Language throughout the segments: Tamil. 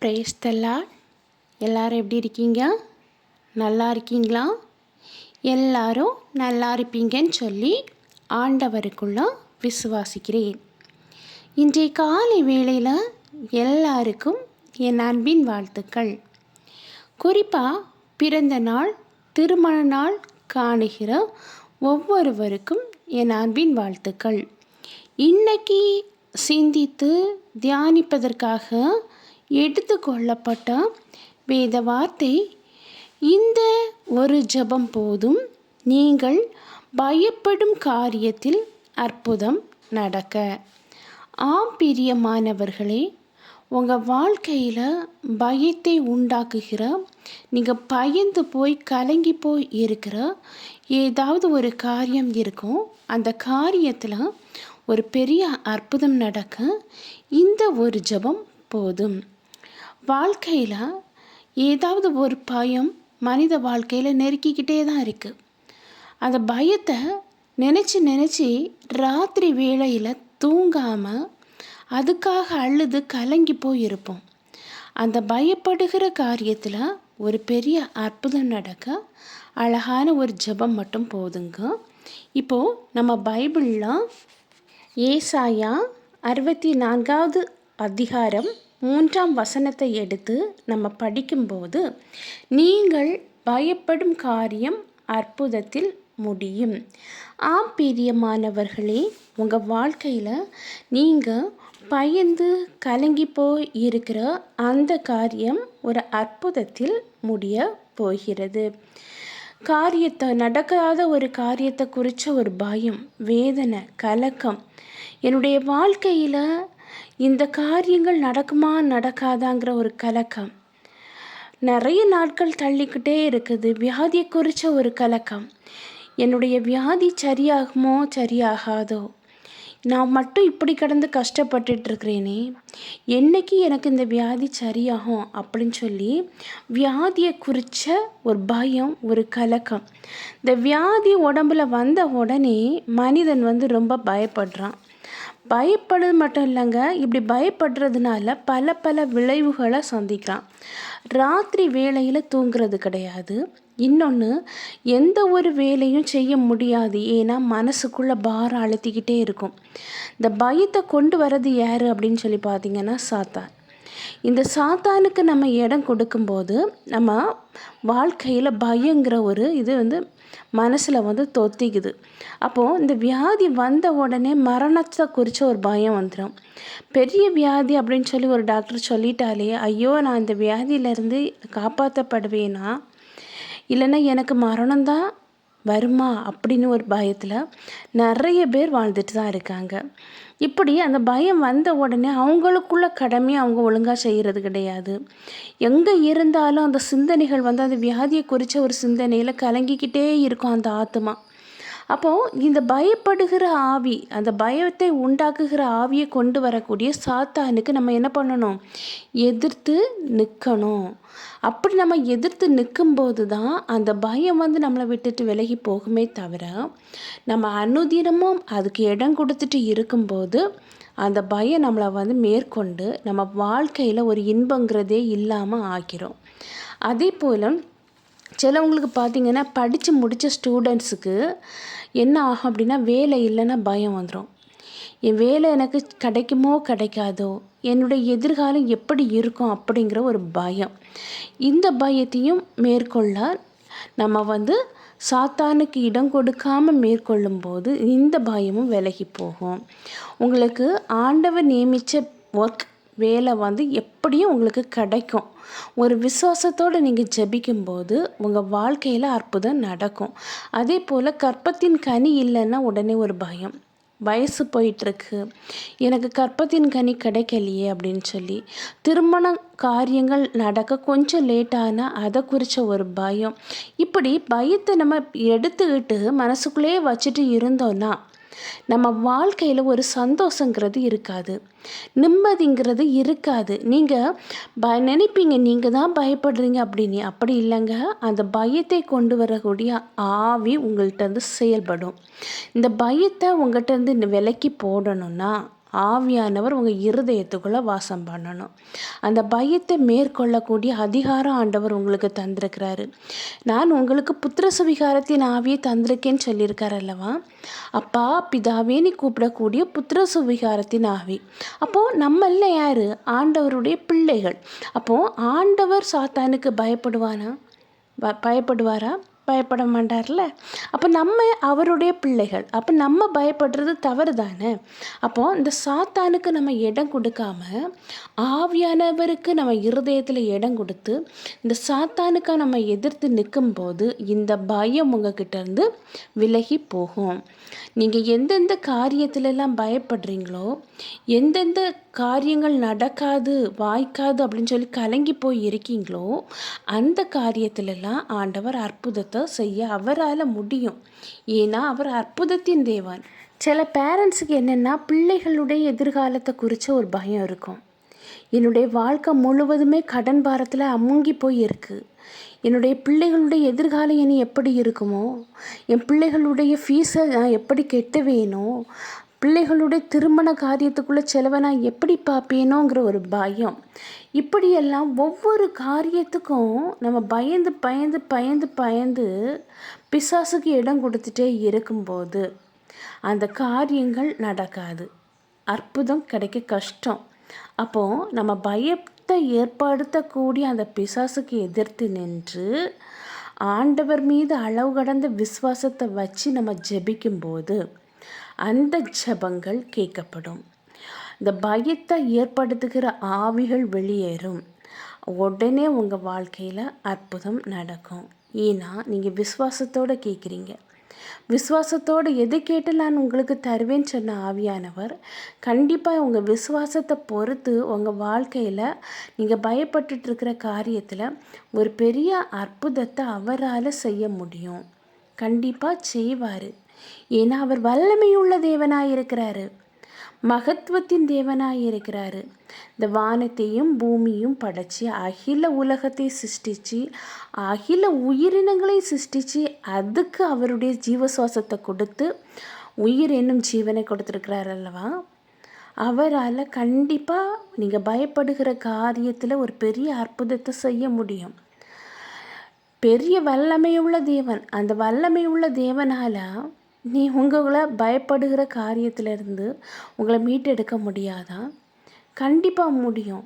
Praise the Lord. எல்லாரும் எப்படி இருக்கீங்க? நல்லா இருக்கீங்களா? எல்லாரும் நல்லா இருப்பீங்கன்னு சொல்லி ஆண்டவருக்குள்ள விசுவாசிக்கிறேன். இன்றைய காலை வேளையில் எல்லாருக்கும் என் அன்பின் வாழ்த்துக்கள். குறிப்பாக பிறந்த நாள், திருமண நாள் காணுகிற ஒவ்வொருவருக்கும் என் அன்பின் வாழ்த்துக்கள். இன்னைக்கு சிந்தித்து தியானிப்பதற்காக எடுத்துக்கொள்ளப்பட்ட வேத வார்த்தை, இந்த ஒரு ஜெபம் போதும் நீங்கள் பயப்படும் காரியத்தில் அற்புதம் நடக்க. ஆம் பிரியமானவர்களே, உங்கள் வாழ்க்கையில் பயத்தை உண்டாக்குகிற, நீங்கள் பயந்து போய் கலங்கி போய் இருக்கிற ஏதாவது ஒரு காரியம் இருக்கும். அந்த காரியத்தில் ஒரு பெரிய அற்புதம் நடக்க இந்த ஒரு ஜெபம் போதும். வாழ்க்கையில் ஏதாவது ஒரு பயம் மனித வாழ்க்கையில் நெருக்கிக்கிட்டே தான் இருக்குது. அந்த பயத்தை நினச்சி ராத்திரி வேளையில் தூங்காமல் அதுக்காக அழுது கலங்கி போயிருப்போம். அந்த பயப்படுகிற காரியத்தில் ஒரு பெரிய அற்புதம் நடக்க அழகான ஒரு ஜெபம் மட்டும் போதுங்க. இப்போது நம்ம பைபிளில் ஏசாயா 64வது அதிகாரம் 3ஆம் வசனத்தை எடுத்து நம்ம படிக்கும்போது, நீங்கள் பயப்படும் காரியம் அற்புதத்தில் முடியும். ஆம் பிரியமானவர்களே, உங்கள் வாழ்க்கையில் நீங்கள் பயந்து கலங்கி போய் இருக்கிற அந்த காரியம் ஒரு அற்புதத்தில் முடிய போகிறது. நடக்காத ஒரு காரியத்தை குறித்த ஒரு பயம், வேதனை, கலக்கம், என்னுடைய வாழ்க்கையில் இந்த காரியங்கள் நடக்குமா நடக்காதாங்கிற ஒரு கலக்கம், நிறைய நாட்கள் தள்ளிக்கிட்டே இருக்குது. வியாதியை குறித்த ஒரு கலக்கம், என்னுடைய வியாதி சரியாகுமோ சரியாகாதோ, நான் மட்டும் இப்படி கடந்து கஷ்டப்பட்டுட்ருக்கிறேனே, என்னைக்கு எனக்கு இந்த வியாதி சரியாகும் அப்படின்னு சொல்லி வியாதியை குறித்த ஒரு பயம், ஒரு கலக்கம். இந்த வியாதி உடம்புல வந்த உடனே மனிதன் ரொம்ப பயப்படுறான். பயப்படுறது மட்டும் இல்லைங்க, இப்படி பயப்படுறதுனால பல விளைவுகளை சந்திக்கிறான். ராத்திரி வேளையில் தூங்குறது கிடையாது. இன்னொன்று, எந்த ஒரு வேலையும் செய்ய முடியாது. ஏன்னா மனசுக்குள்ளே பாரம் அழுத்திக்கிட்டே இருக்கும். இந்த பயத்தை கொண்டு வர்றது யார் அப்படின்னு சொல்லி பார்த்தீங்கன்னா சாத்தான். இந்த சாத்தானுக்கு நம்ம இடம் கொடுக்கும்போது நம்ம வாழ்க்கையில் பயங்கிற ஒரு இது மனசில் தொத்திக்குது. அப்போது இந்த வியாதி வந்த உடனே மரணத்தை குறித்த ஒரு பயம் வந்துடும். பெரிய வியாதி அப்படின்னு சொல்லி ஒரு டாக்டர் சொல்லிட்டாலே, ஐயோ நான் இந்த வியாதியிலேருந்து காப்பாற்றப்படுவேனா, இல்லைன்னா எனக்கு மரணம்தான் வருமா அப்படின்னு ஒரு பயத்தில் நிறைய பேர் வாழ்ந்துட்டு தான் இருக்காங்க. இப்படி அந்த பயம் வந்த உடனே அவங்களுக்குள்ள கடமையை அவங்க ஒழுங்காக செய்கிறது கிடையாது. எங்கே இருந்தாலும் அந்த சிந்தனைகள் அந்த வியாதியை குறித்த ஒரு சிந்தனையில் கலங்கிக்கிட்டே இருக்கும் அந்த ஆத்மா. அப்போது இந்த பயப்படுகிற ஆவி, அந்த பயத்தை உண்டாக்குகிற ஆவியை கொண்டு வரக்கூடிய சாத்தானுக்கு நம்ம என்ன பண்ணணும்? எதிர்த்து நிற்கணும். அப்படி நம்ம எதிர்த்து நிற்கும்போது தான் அந்த பயம் நம்மளை விட்டுட்டு விலகி போகுமே தவிர, நம்ம அனுதினமும் அதுக்கு இடம் கொடுத்துட்டு இருக்கும்போது அந்த பயம் நம்மளை மேற்கொண்டு நம்ம வாழ்க்கையில் ஒரு இன்பங்கிறதே இல்லாமல் ஆக்கிறோம். அதே போல் சிலவங்களுக்கு பார்த்திங்கன்னா, படித்து முடித்த ஸ்டூடெண்ட்ஸுக்கு என்ன ஆகும் அப்படின்னா, வேலை இல்லைன்னா பயம் வந்துடும். என் வேலை எனக்கு கிடைக்குமோ கிடைக்காதோ, என்னுடைய எதிர்காலம் எப்படி இருக்கும் அப்படிங்கிற ஒரு பயம். இந்த பயத்தையும் மேற்கொள்ள நம்ம சாத்தானுக்கு இடம் கொடுக்காமல் மேற்கொள்ளும்போது இந்த பயமும் விலகி போகும். உங்களுக்கு ஆண்டவர் நியமித்த வேலை எப்படியும் உங்களுக்கு கிடைக்கும். ஒரு விசுவாசத்தோடு நீங்கள் ஜெபிக்கும்போது உங்கள் வாழ்க்கையில் அற்புதம் நடக்கும். அதே போல் கர்ப்பத்தின் கனி இல்லைன்னா உடனே ஒரு பயம், வயசு போயிட்டுருக்கு, எனக்கு கர்ப்பத்தின் கனி கிடைக்கலையே அப்படின்னு சொல்லி, திருமண காரியங்கள் நடக்க கொஞ்சம் லேட்டானால் அதை குறித்த ஒரு பயம். இப்படி பயத்தை நம்ம எடுத்துக்கிட்டு மனசுக்குள்ளேயே வச்சுட்டு இருந்தோன்னா நம்ம வாழ்க்கையில் ஒரு சந்தோஷங்கிறது இருக்காது, நிம்மதிங்கிறது இருக்காது. நீங்கள் நினைப்பீங்க நீங்கள் தான் பயப்படுறீங்க அப்படின்னு. அப்படி இல்லைங்க, அந்த பயத்தை கொண்டு வரக்கூடிய ஆவி உங்கள்கிட்ட செயல்படும். இந்த பயத்தை உங்கள்கிட்ட விலக்கி போடணும்னா ஆவியானவர் உங்கள் இருதயத்துக்குள்ளே வாசம் பண்ணணும். அந்த பயத்தை மேற்கொள்ளக்கூடிய அதிகாரம் ஆண்டவர் உங்களுக்கு தந்திருக்கிறாரு. நான் உங்களுக்கு புத்திர சுவிகாரத்தின் ஆவியை தந்திருக்கேன்னு சொல்லியிருக்கார் அல்லவா? அப்பா பிதாவேன்னு கூப்பிடக்கூடிய புத்திர சுவிகாரத்தின் ஆவி. அப்போது நம்மள யார்? ஆண்டவருடைய பிள்ளைகள். அப்போது ஆண்டவர் சாத்தானுக்கு பயப்படுவாரா? பயப்பட மாட்டார்ல. அப்போ நம்ம அவருடைய பிள்ளைகள். அப்போ நம்ம பயப்படுறது தவறு தானே. அப்போது இந்த சாத்தானுக்கு நம்ம இடம் கொடுக்காம ஆவியானவருக்கு நம்ம இருதயத்தில் இடம் கொடுத்து இந்த சாத்தானுக்காக நம்ம எதிர்த்து நிற்கும்போது இந்த பயம் உங்ககிட்ட இருந்து விலகி போகும். நீங்கள் எந்தெந்த காரியத்திலெல்லாம் பயப்படுறீங்களோ, எந்தெந்த காரியங்கள் நடக்காது வாய்க்காது அப்படின்னு சொல்லி கலங்கி போய் இருக்கீங்களோ, அந்த காரியத்திலெல்லாம் ஆண்டவர் அற்புதத்தை செய்ய அவரால் முடியும். ஏன்னா அவர் அற்புதத்தின் தேவன். சில பேரண்ட்ஸுக்கு என்னென்னா பிள்ளைகளுடைய எதிர்காலத்தை குறித்த ஒரு பயம் இருக்கும். என்னுடைய வாழ்க்கை முழுவதுமே கடன் பாரத்தில் அமுங்கி போய் இருக்குது. என்னுடைய பிள்ளைகளுடைய எதிர்காலம் இனி எப்படி இருக்குமோ, என் பிள்ளைகளுடைய ஃபீஸை நான் எப்படி கெட்டுவேனோ, பிள்ளைகளுடைய திருமண காரியத்துக்குள்ளே செலவை நான் எப்படி பார்ப்பேனோங்கிற ஒரு பயம். இப்படியெல்லாம் ஒவ்வொரு காரியத்துக்கும் நம்ம பயந்து பயந்து பயந்து பயந்து பிசாசுக்கு இடம் கொடுத்துட்டே இருக்கும்போது அந்த காரியங்கள் நடக்காது. அற்புதம் கிடைக்க கஷ்டம். அப்போது நம்ம பயத்தை ஏற்படுத்தக்கூடிய அந்த பிசாசுக்கு எதிர்த்து நின்று ஆண்டவர் மீது அளவு கடந்த விசுவாசத்தை வச்சு நம்ம ஜெபிக்கும்போது அந்த ஜெபங்கள் கேட்கப்படும். இந்த பயத்தை ஏற்படுத்துகிற ஆவிகள் வெளியேறும். உடனே உங்கள் வாழ்க்கையில் அற்புதம் நடக்கும். ஏன்னா நீங்கள் விசுவாசத்தோடு கேட்குறீங்க. விசுவாசத்தோடு எதை கேட்டு நான் உங்களுக்கு தருவேன்னு சொன்ன ஆவியானவர் கண்டிப்பாக உங்கள் விசுவாசத்தை பொறுத்து உங்கள் வாழ்க்கையில் நீங்கள் பயப்பட்டுட்டு இருக்கிற காரியத்தில் ஒரு பெரிய அற்புதத்தை அவரால் செய்ய முடியும். கண்டிப்பாக செய்வார். ஏன்னா அவர் வல்லமையுள்ள தேவனாக இருக்கிறாரு, மகத்துவத்தின் தேவனாக இருக்கிறாரு. இந்த வானத்தையும் பூமியும் படைச்சி அகில உலகத்தை சிருஷ்டிச்சு அகில உயிரினங்களை சிருஷ்டிச்சு அதுக்கு அவருடைய ஜீவசுவாசத்தை கொடுத்து உயிர் என்னும் ஜீவனை கொடுத்துருக்கிறார் அல்லவா? அவரால் கண்டிப்பாக நீங்கள் பயப்படுகிற காரியத்தில் ஒரு பெரிய அற்புதத்தை செய்ய முடியும். பெரிய வல்லமையுள்ள தேவன். அந்த வல்லமையுள்ள தேவனால் நீ உங்களை பயப்படுகிற காரியத்திலிருந்து உங்களை மீட்டெடுக்க முடியாதா? கண்டிப்பாக முடியும்.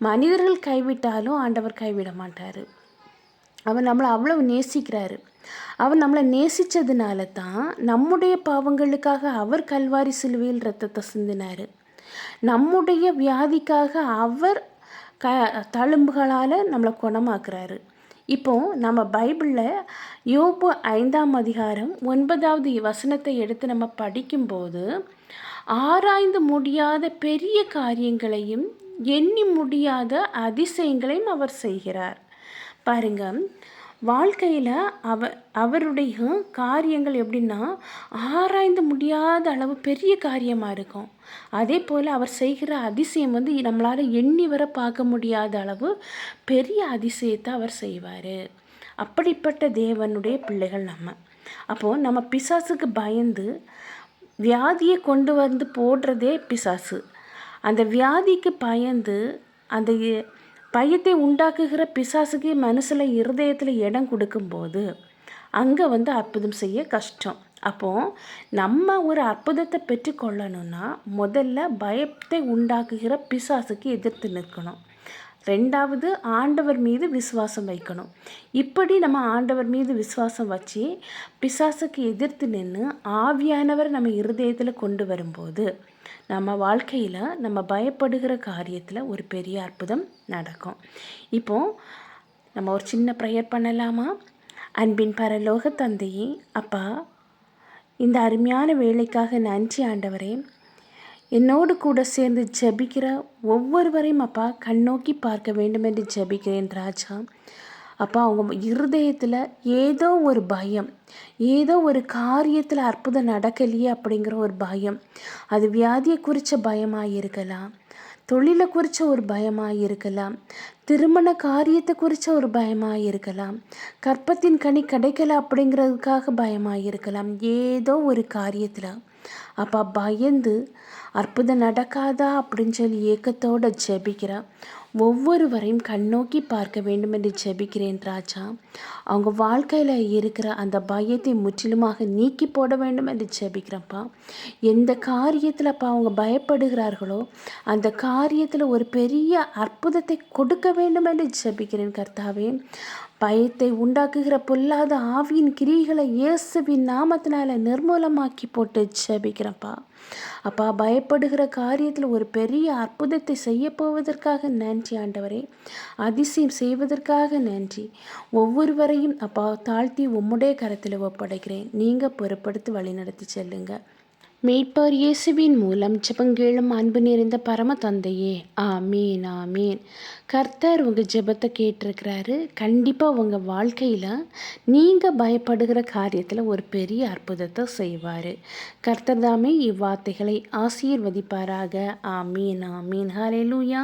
மனிதர்கள் கைவிட்டாலும் ஆண்டவர் கைவிட மாட்டார். அவர் நம்மளை அவ்வளவு நேசிக்கிறாரு. அவர் நம்மளை நேசித்ததுனால தான் நம்முடைய பாவங்களுக்காக அவர் கல்வாரி சிலுவையில் இரத்தத்தை சிந்தினார். நம்முடைய வியாதிக்காக அவர் தழும்புகளால் நம்மளை குணமாக்குறாரு. இப்போது நம்ம பைபிளில் யோபு 5ஆம் அதிகாரம் 9வது வசனத்தை எடுத்து நம்ம படிக்கும்போது ஆராய்ந்து முடியாத பெரிய காரியங்களையும் எண்ணி முடியாத அதிசயங்களையும் அவர் செய்கிறார். பாருங்க, வாழ்க்கையில் அவருடைய காரியங்கள் எப்படின்னா ஆராய்ந்து முடியாத அளவு பெரிய காரியமாக இருக்கும். அதே போல் அவர் செய்கிற அதிசயம் நம்மளால் எண்ணி வர பார்க்க முடியாத அளவு பெரிய அதிசயத்தை அவர் செய்வார். அப்படிப்பட்ட தேவனுடைய பிள்ளைகள் நம்ம. அப்போது நம்ம பிசாசுக்கு பயந்து வியாதியை கொண்டு வந்து போடுறதே பிசாசு. அந்த வியாதிக்கு பயந்து அந்த பயத்தை உண்டாக்குகிற பிசாசுக்கு மனசில் இருதயத்தில் இடம் கொடுக்கும்போது அங்கே அற்புதம் செய்ய கஷ்டம். அப்போது நம்ம ஒரு அற்புதத்தை பெற்றுக்கொள்ளணும்னா முதல்ல பயத்தை உண்டாக்குகிற பிசாசுக்கு எதிர்த்து நிற்கணும். ரெண்டாவது ஆண்டவர் மீது விசுவாசம் வைக்கணும். இப்படி நம்ம ஆண்டவர் மீது விசுவாசம் வச்சு பிசாசுக்கு எதிர்த்து நின்று ஆவியானவர் நம்ம இருதயத்தில் கொண்டு வரும்போது நம்ம வாழ்க்கையில் நம்ம பயப்படுகிற காரியத்தில் ஒரு பெரிய அற்புதம் நடக்கும். இப்போது நம்ம ஒரு சின்ன ப்ரேயர் பண்ணலாமா? அன்பின் பரலோக தந்தையே, அப்பா, இந்த அருமையான வேலைக்காக நன்றி ஆண்டவரே. என்னோடு கூட சேர்ந்து ஜெபிக்கிற ஒவ்வொருவரையும் அப்பா கண்ணோக்கி பார்க்க வேண்டும் என்று ஜெபிக்கிறேன் ராஜா. அப்பா, அவங்க இருதயத்தில் ஏதோ ஒரு பயம், ஏதோ ஒரு காரியத்தில் அற்புதம் நடக்கலையே அப்படிங்கிற ஒரு பயம், அது வியாதியை குறித்த பயமாக இருக்கலாம், தொழிலை குறித்த ஒரு பயமாக இருக்கலாம், திருமண காரியத்தை குறித்த ஒரு பயமாக இருக்கலாம், கற்பத்தின் கனி கிடைக்கல அப்படிங்கிறதுக்காக பயமாக இருக்கலாம். ஏதோ ஒரு காரியத்தில் அப்பா பயந்து அற்புதம் நடக்காதா அப்படின்னு சொல்லி ஏக்கத்தோடு ஜெபிக்கிறா ஒவ்வொருவரையும் கண்ணோக்கி பார்க்க வேண்டும் என்று ஜெபிக்கிறேன் ராஜா. அவங்க வாழ்க்கையில் இருக்கிற அந்த பயத்தை முற்றிலுமாக நீக்கி போட வேண்டும் என்று ஜெபிக்கிறப்பா. எந்த காரியத்தில்ப்பா அவங்க பயப்படுகிறார்களோ அந்த காரியத்தில் ஒரு பெரிய அற்புதத்தை கொடுக்க வேண்டும் என்று ஜெபிக்கிறேன் கர்த்தாவே. பயத்தை உண்டாக்குகிற பொல்லாத ஆவியின் கிரிகளை இயேசுவின் நாமத்தினால நிர்மூலமாக்கி போட்டு ஜெபிக்கிறப்பா. அப்பா பயப்படுகிற காரியத்தில் ஒரு பெரிய அற்புதத்தை செய்ய போவதற்காக நன்றி ஆண்டவரே. அதிசயம் செய்வதற்காக நன்றி. ஒவ்வொருவரையும் அப்பா தாழ்த்தி உம்முடைய கரத்தில் ஒப்படைக்கிறேன். நீங்கள் பொறுப்படுத்தி வழி நடத்தி செல்லுங்க. மீட்பர் இயேசுவின் மூலம் ஜெபங்கேளும் அன்பு நிறைந்த பரம தந்தையே, ஆமீன் ஆமீன். கர்த்தர் உங்கள் ஜெபத்தை கேட்டிருக்கிறாரு. கண்டிப்பாக உங்கள் வாழ்க்கையில் நீங்கள் பயப்படுகிற காரியத்தில் ஒரு பெரிய அற்புதத்தை செய்வார். கர்த்தர் தாமே இவ்வார்த்தைகளை ஆசீர்வதிப்பாராக. ஆமீன் ஆமீன். ஹல்லேலூயா.